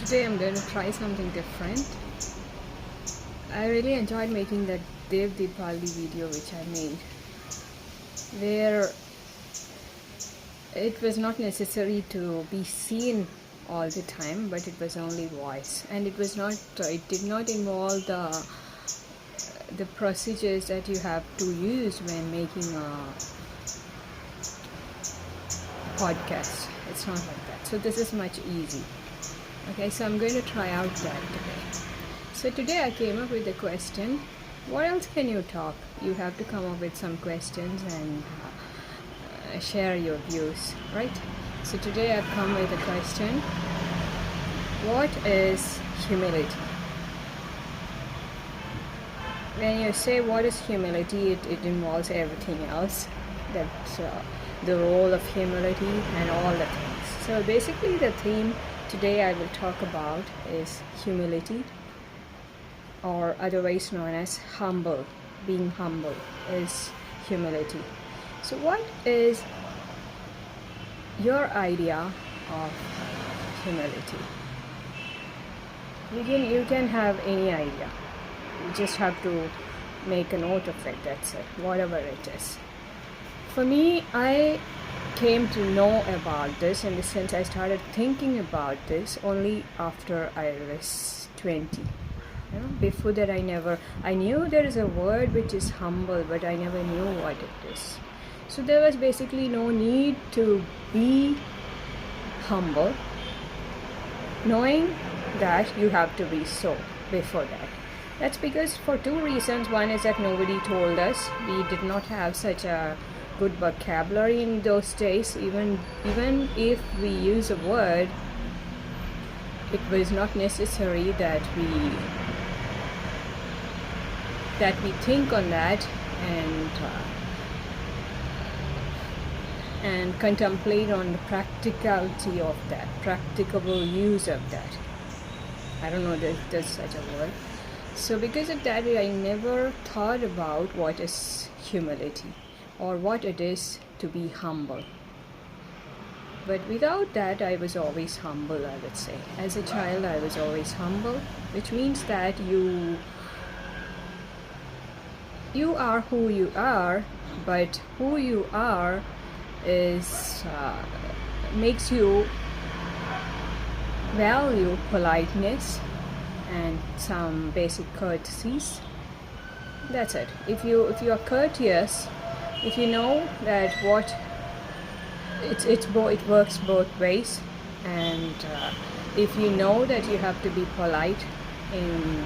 Today I'm going to try something different. I really enjoyed making that Dev Deepali video which I made, where it was not necessary to be seen all the time, but it was only voice, and it did not involve the procedures that you have to use when making a podcast. It's not like that. So this is much easy. Okay, so I'm going to try out that today. So today I came up with a question. What else can you talk? You have to come up with some questions and share your views, right? So today I've come with a question. What is humility? When you say what is humility, it involves everything else. That's the role of humility and all the things. So basically the theme today I will talk about is humility, or otherwise known as humble. Being humble is humility. So what is your idea of humility? You can have any idea. You just have to make a note of it, that's it, whatever it is. For me, I came to know about this in the sense I started thinking about this only after I was 20. Before that I knew there is a word which is humble, but I never knew what it is. So there was basically no need to be humble, knowing that you have to be so before that. That's because for two reasons. One is that nobody told us. We did not have such a good vocabulary in those days. Even if we use a word, it was not necessary that we think on that and contemplate on the practicality of that, practicable use of that. I don't know if there's such a word. So because of that, I never thought about what is humility or what it is to be humble. But without that, I was always humble, I would say. As a child, I was always humble, which means that you are who you are, but who you are is makes you value politeness and some basic courtesies. That's it. If you are courteous, if you know that it works both ways, and if you know that you have to be polite in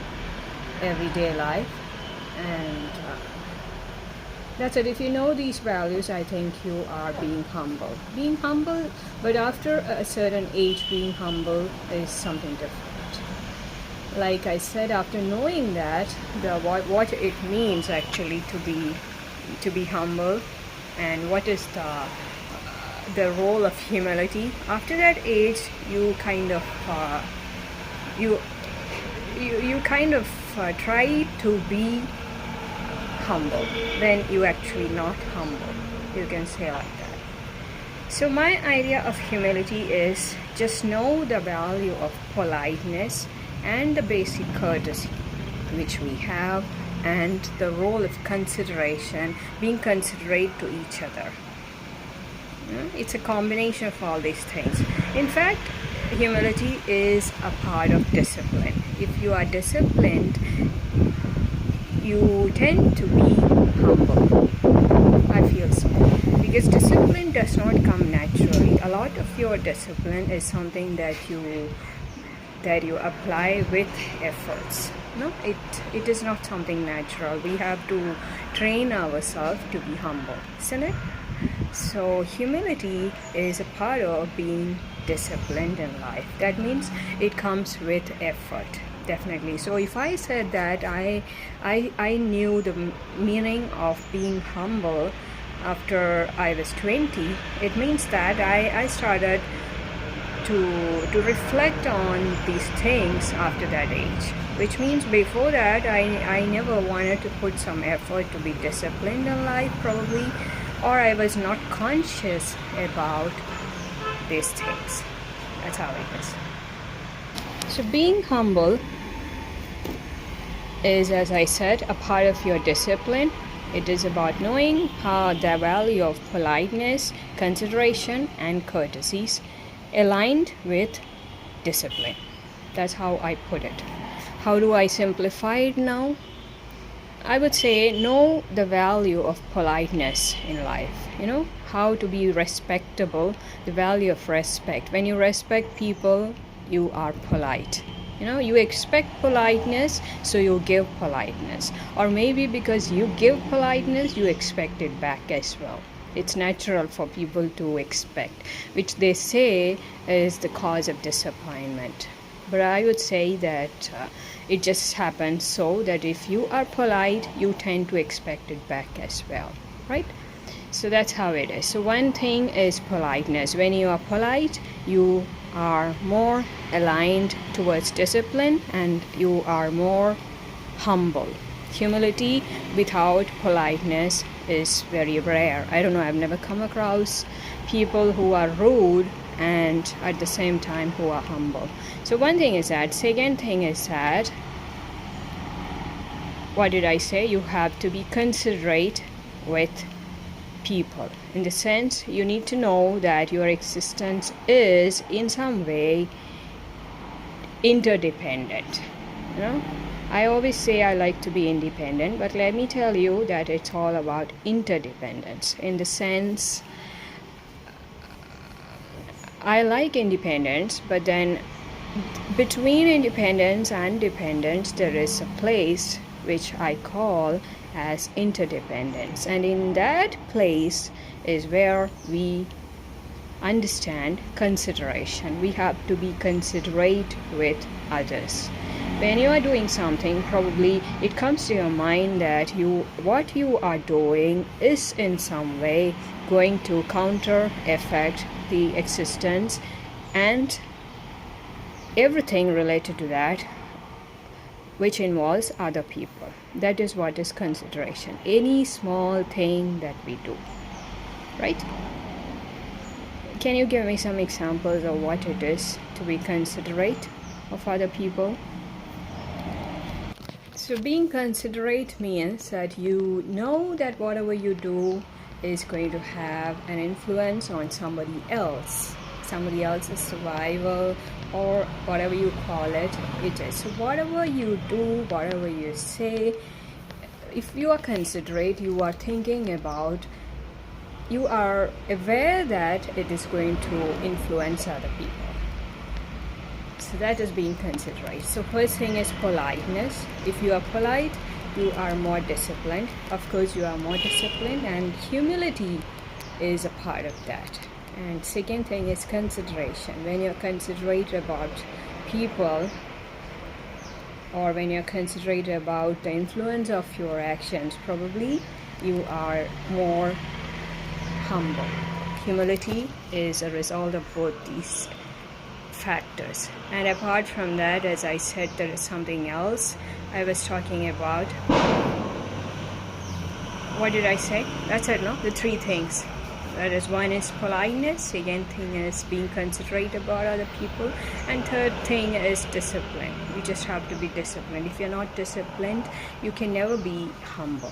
everyday life, and that's it. If you know these values, I think you are being humble. Being humble, but after a certain age, being humble is something different. Like I said, after knowing that, what it means actually to be humble, and what is the role of humility, after that age, you kind of try to be humble when you actually not humble, you can say like that. So my idea of humility is just know the value of politeness and the basic courtesy which we have, and the role of consideration, being considerate to each other. It's a combination of all these things. In fact, humility is a part of discipline. If you are disciplined, you tend to be humble. I feel so. Because discipline does not come naturally. A lot of your discipline is something that you apply with efforts. No, it is not something natural. We have to train ourselves to be humble, isn't it? So humility is a part of being disciplined in life. That means it comes with effort, definitely. So if I said that I knew the meaning of being humble after I was 20, it means that I started to reflect on these things after that age, which means before that I never wanted to put some effort to be disciplined in life, probably, or I was not conscious about these things. That's how it is. So being humble is, as I said, a part of your discipline. It is about knowing how the value of politeness, consideration, and courtesies aligned with discipline. That's how I put it. How do I simplify it now? I would say know the value of politeness in life. How to be respectable, the value of respect. When you respect people, you are polite. You expect politeness, so you give politeness. Or maybe because you give politeness, you expect it back as well. It's natural for people to expect, which they say is the cause of disappointment. But I would say that it just happens so that if you are polite, you tend to expect it back as well, right? So that's how it is. So one thing is politeness. When you are polite, you are more aligned towards discipline and you are more humble. Humility without politeness is very rare. I don't know, I've never come across people who are rude and at the same time who are humble. So one thing is that. Second thing is that, what did I say? You have to be considerate with people, in the sense you need to know that your existence is in some way interdependent. I always say I like to be independent, but let me tell you that it's all about interdependence. In the sense, I like independence, but then between independence and dependence there is a place which I call as interdependence, and in that place is where we understand consideration. We have to be considerate with others. When you are doing something, probably it comes to your mind that what you are doing is in some way going to counter effect the existence and everything related to that, which involves other people. That is what is consideration. Any small thing that we do, right? Can you give me some examples of what it is to be considerate of other people? So being considerate means that you know that whatever you do is going to have an influence on somebody else's survival, or whatever you call it is. So whatever you do, whatever you say, if you are considerate, you are thinking about, you are aware that it is going to influence other people. So that is being considerate. So first thing is politeness. If you are polite, you are more disciplined. Of course, you are more disciplined, and humility is a part of that. And second thing is consideration. When you're considerate about people, or when you're considerate about the influence of your actions, probably you are more humble. Humility is a result of both these factors. And apart from that, as I said, there is something else I was talking about. What did I say? That's it, no? The three things. That is, one is politeness, second thing is being considerate about other people, and third thing is discipline. You just have to be disciplined. If you're not disciplined, you can never be humble.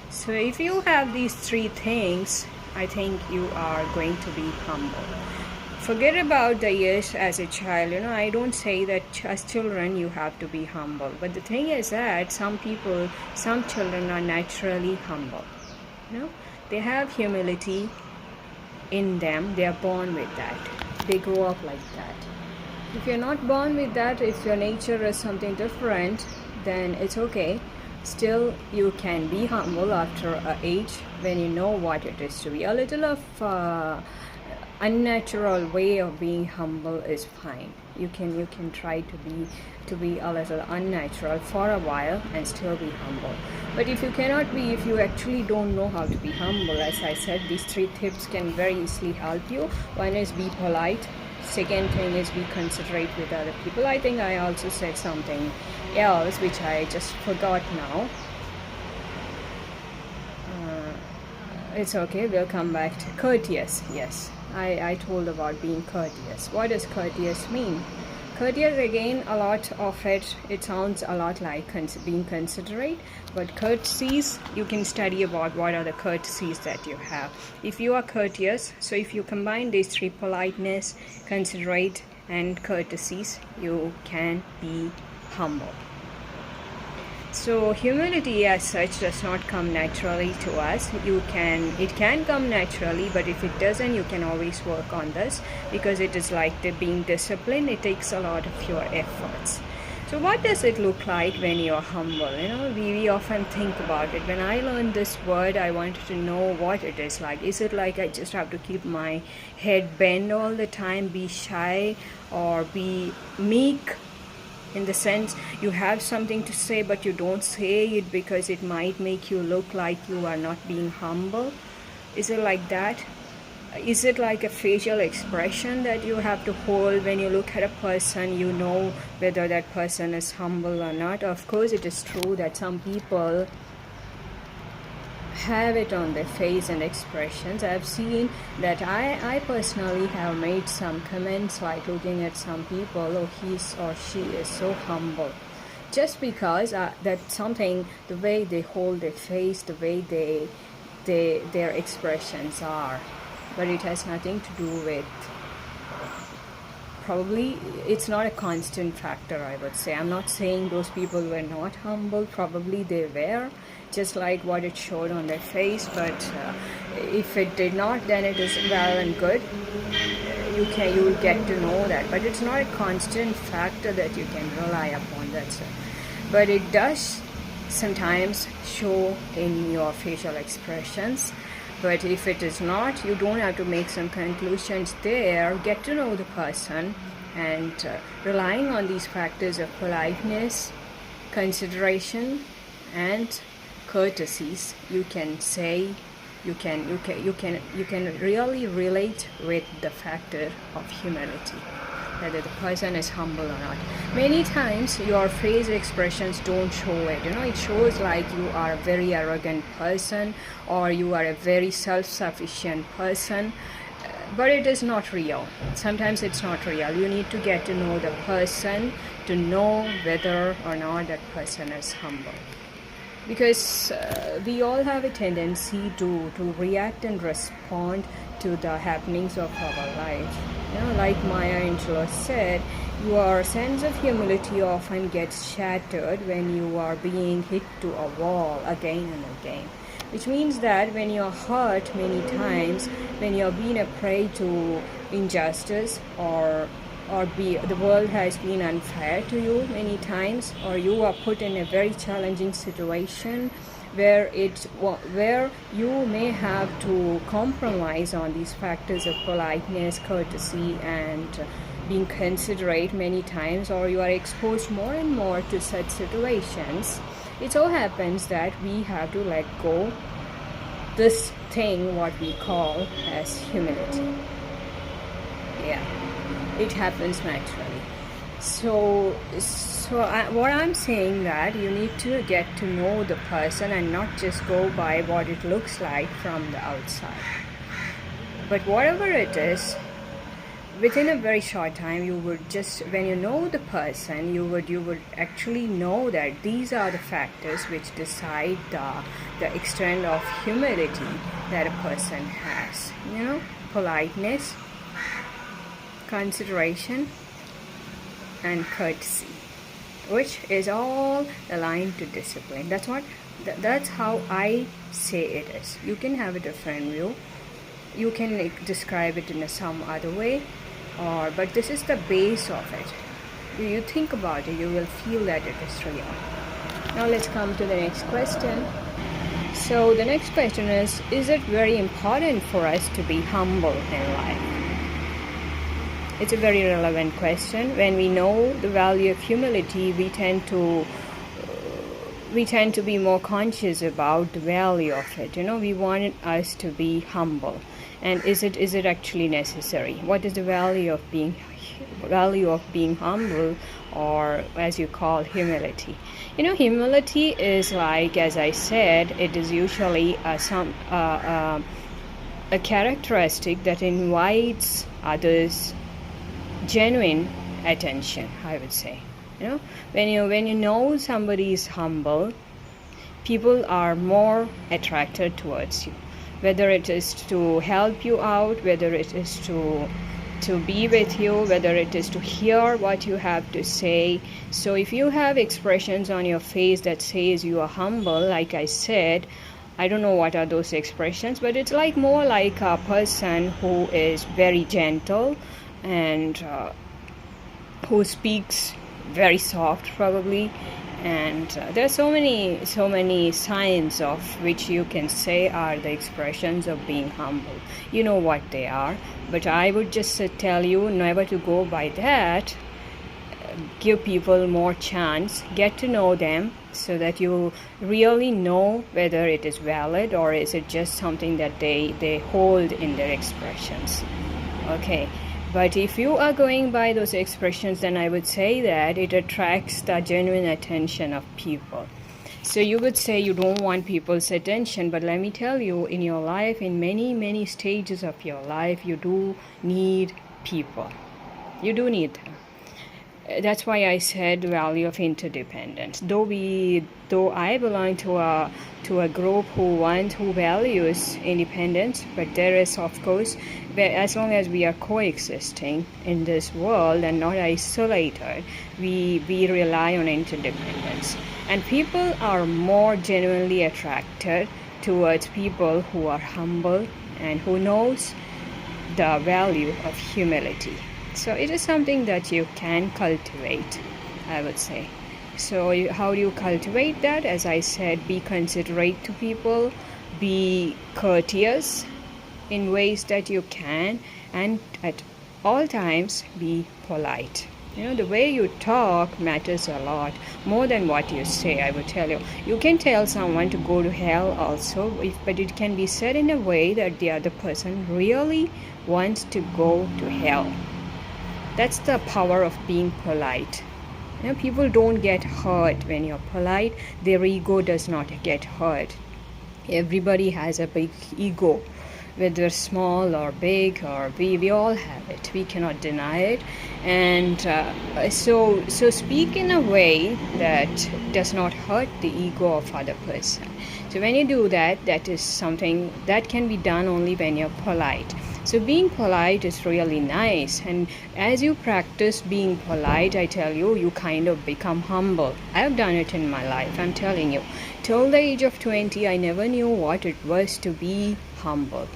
So if you have these three things, I think you are going to be humble. Forget about the years as a child. I don't say that as children you have to be humble, but the thing is that some children are naturally humble. They have humility in them. They are born with that. They grow up like that. If you're not born with that, if your nature is something different, then it's okay. Still, you can be humble after an age when you know what it is to be. A little of unnatural way of being humble is fine. You can try to be a little unnatural for a while and still be humble. But if you actually don't know how to be humble, as I said, these three tips can very easily help you. One is be polite. Second thing is be considerate with other people. I think I also said something else which I just forgot now. It's okay, we'll come back to courteous. Yes, I told about being courteous. What does courteous mean? Courteous, again, a lot of it sounds a lot like being considerate, but courtesies, you can study about what are the courtesies that you have. If you are courteous, so if you combine these three, politeness, considerate, and courtesies, you can be humble. So humility as such does not come naturally to us. It can come naturally, but if it doesn't, you can always work on this, because it is like being disciplined. It takes a lot of your efforts. So what does it look like when you're humble? We often think about it. When I learned this word, I wanted to know what it is like. Is it like I just have to keep my head bent all the time, be shy, or be meek? In the sense, you have something to say, but you don't say it because it might make you look like you are not being humble. Is it like that? Is it like a facial expression that you have to hold when you look at a person? You know whether that person is humble or not. Of course, it is true that some people have it on their face and expressions. I've seen that. I personally have made some comments like looking at some people, oh, he's or she is so humble, just because that's something, the way they hold their face, the way their expressions are. But it has nothing to do with, probably it's not a constant factor, I would say. I'm not saying those people were not humble. Probably they were, just like what it showed on their face. But if it did not, then it is well and good. You will get to know that. But it's not a constant factor that you can rely upon. That's it. But it does sometimes show in your facial expressions. But if it is not, you don't have to make some conclusions there. Get to know the person, and relying on these factors of politeness, consideration, and courtesies, you can say, you can really relate with the factor of humility, whether the person is humble or not. Many times your face expressions don't show it. It shows like you are a very arrogant person, or you are a very self-sufficient person, but it is not real. Sometimes it's not real. You need to get to know the person to know whether or not that person is humble. Because we all have a tendency to react and respond to the happenings of our life. Like Maya Angelou said, your sense of humility often gets shattered when you are being hit to a wall again and again. Which means that when you're hurt many times, when you're being a prey to injustice, or the world has been unfair to you many times, or you are put in a very challenging situation where you may have to compromise on these factors of politeness, courtesy, and being considerate many times, or you are exposed more and more to such situations, it so happens that we have to let go this thing what we call as humility. Yeah, it happens naturally. So what I'm saying, that you need to get to know the person and not just go by what it looks like from the outside. But whatever it is, within a very short time, you would just, when you know the person, you would actually know that these are the factors which decide the extent of humility that a person has. Politeness, consideration, and courtesy, which is all aligned to discipline. That's how I say it is. You can have a different view. You can describe it in some other way, but this is the base of it. You think about it, you will feel that it is real. Now let's come to the next question. So the next question is it very important for us to be humble in life? It's a very relevant question. When we know the value of humility, we tend to be more conscious about the value of it. We want us to be humble. And is it actually necessary? What is the value of being humble, or as you call, humility? Humility is like, as I said, it is usually a characteristic that invites others, genuine attention, I would say. When you know somebody is humble, people are more attracted towards you, whether it is to help you out, whether it is to be with you, whether it is to hear what you have to say. So if you have expressions on your face that says you are humble, like I said, I don't know what are those expressions, but it's like more like a person who is very gentle and who speaks very soft probably. And there's so many signs of which you can say are the expressions of being humble. You know what they are, but I would just tell you never to go by that. Give people more chance, get to know them, so that you really know whether it is valid or is it just something that they hold in their expressions. Okay. But if you are going by those expressions, then I would say that it attracts the genuine attention of people. So you would say you don't want people's attention, but let me tell you, in your life, in many stages of your life, you do need people. You do need them. That's why I said value of interdependence. Though I belong to a group who values independence, but there is, of course, as long as we are coexisting in this world and not isolated, we rely on interdependence. And people are more genuinely attracted towards people who are humble and who knows the value of humility. So it is something that you can cultivate, I would say. So how do you cultivate that? As I said, be considerate to people, be courteous in ways that you can, and at all times be polite. The way you talk matters a lot, more than what you say, I would tell you. You can tell someone to go to hell also, but it can be said in a way that the other person really wants to go to hell. That's the power of being polite. People don't get hurt when you're polite. Their ego does not get hurt. Everybody has a big ego, whether small or big, or we all have it. We cannot deny it. And so speak in a way that does not hurt the ego of other person. So when you do that, that is something that can be done only when you're polite. So being polite is really nice, and as you practice being polite, I tell you, you kind of become humble. I've done it in my life, I'm telling you. Till the age of 20, I never knew what it was to be humble.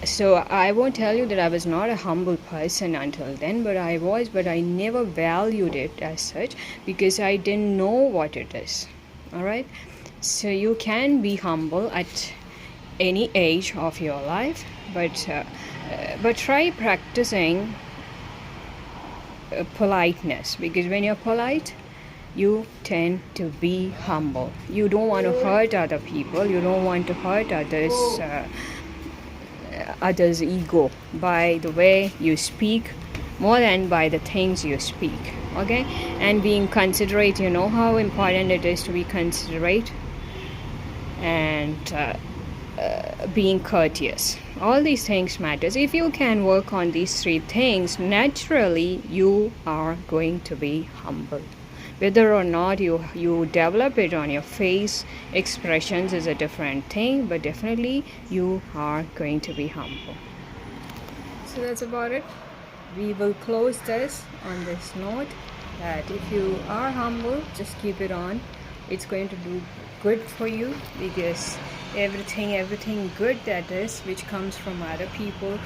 So I won't tell you that I was not a humble person until then, but I never valued it as such because I didn't know what it is. All right? So you can be humble at any age of your life, but try practicing politeness, because when you're polite, you tend to be humble. You don't want to hurt other people. You don't want to hurt others' ego by the way you speak, more than by the things you speak. Okay? And being considerate, you know how important it is to be considerate, and being courteous. All these things matters. If you can work on these three things, naturally you are going to be humble. Whether or not you develop it on your face, expressions is a different thing, but definitely you are going to be humble. So that's about it. We will close this on this note that if you are humble, just keep it on. It's going to do good for you, because everything good that is which comes from other people,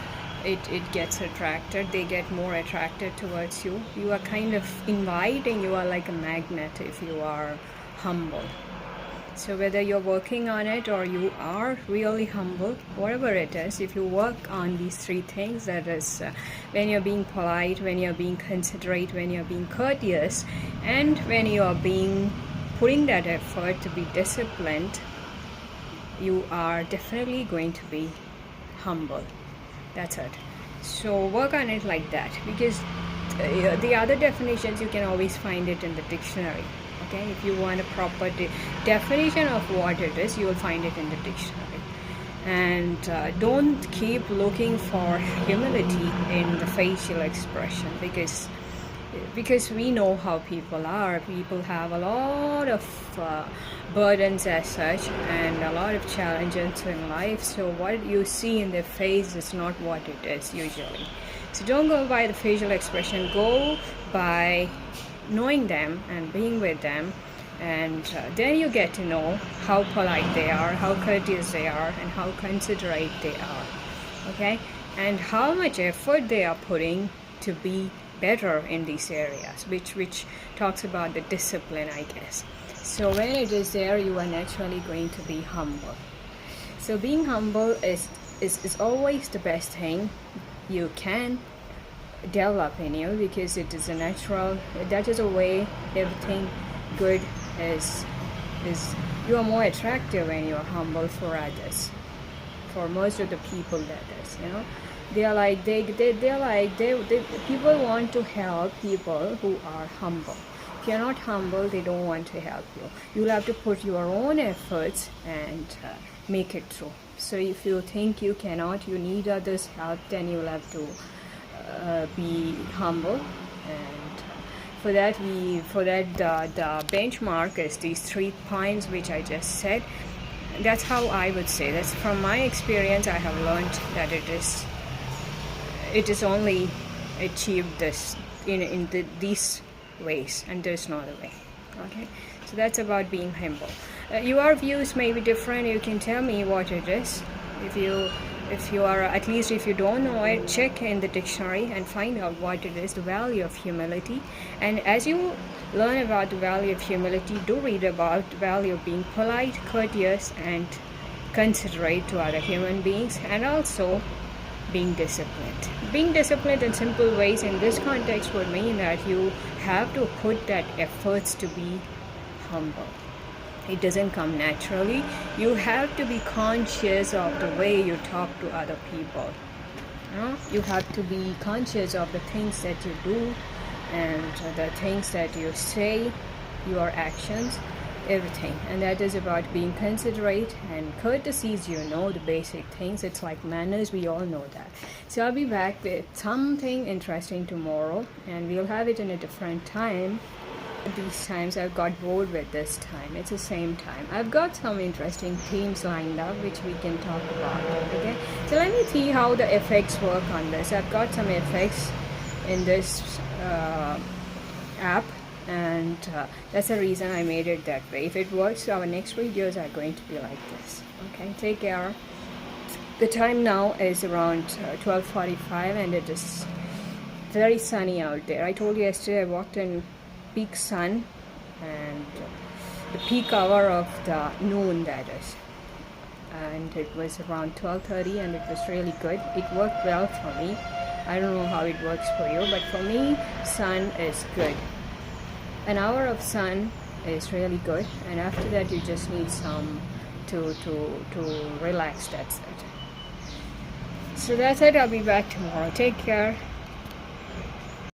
it gets attracted. They get more attracted towards you. You are kind of inviting. You are like a magnet if you are humble. So whether you're working on it or you are really humble, whatever it is, if you work on these three things, that is when you're being polite, when you're being considerate, when you're being courteous, and when you are putting that effort to be disciplined, you are definitely going to be humble. That's it. So work on it like that, because the other definitions you can always find it in the dictionary. Okay, if you want a proper definition of what it is, you will find it in the dictionary. And don't keep looking for humility in the facial expression, because because we know how people are. People have a lot of burdens as such, and a lot of challenges in life. So what you see in their face is not what it is usually. So don't go by the facial expression. Go by knowing them and being with them, and then you get to know how polite they are, how courteous they are, and how considerate they are. Okay, and how much effort they are putting to be better in these areas, which talks about the discipline, I guess. So when it is there, you are naturally going to be humble. So being humble is always the best thing you can develop in you, because it is a natural, that is a way everything good is you are more attractive when you are humble for others, for most of the people, that is, they're like people want to help people who are humble. If you're not humble, they don't want to help you. You'll have to put your own efforts and make it through. So if you think you cannot, you need others' help, then you'll have to be humble. And for that the benchmark is these 3 points which I just said. That's how I would say. That's from my experience. I have learned that it is only achieved this in these ways, and there's no other way. Okay, so that's about being humble. Your views may be different. You can tell me what it is. If you are, at least if you don't know it, check in the dictionary and find out what it is, the value of humility. And as you learn about the value of humility, do read about the value of being polite, courteous, and considerate to other human beings, and also being disciplined. Being disciplined in simple ways in this context would mean that you have to put that efforts to be humble. It doesn't come naturally. You have to be conscious of the way you talk to other people. You have to be conscious of the things that you do and the things that you say, your actions, everything. And that is about being considerate and courtesies. The basic things. It's like manners. We all know that. So I'll be back with something interesting tomorrow, and we'll have it in a different time. These times I've got bored with this time. It's the same time. I've got some interesting themes lined up which we can talk about. Okay, so let me see how the effects work on this. I've got some effects in this app, and that's the reason I made it that way. If it works, our next videos are going to be like this. Okay, take care. The time now is around 12:45, and it is very sunny out there. I told you yesterday I walked in peak sun, and the peak hour of the noon, that is, and it was around 12:30, and it was really good. It worked well for me. I don't know how it works for you, but for me, sun is good. An hour of sun is really good, and after that you just need some to relax. That's it. So that's it. I'll be back tomorrow. Take care.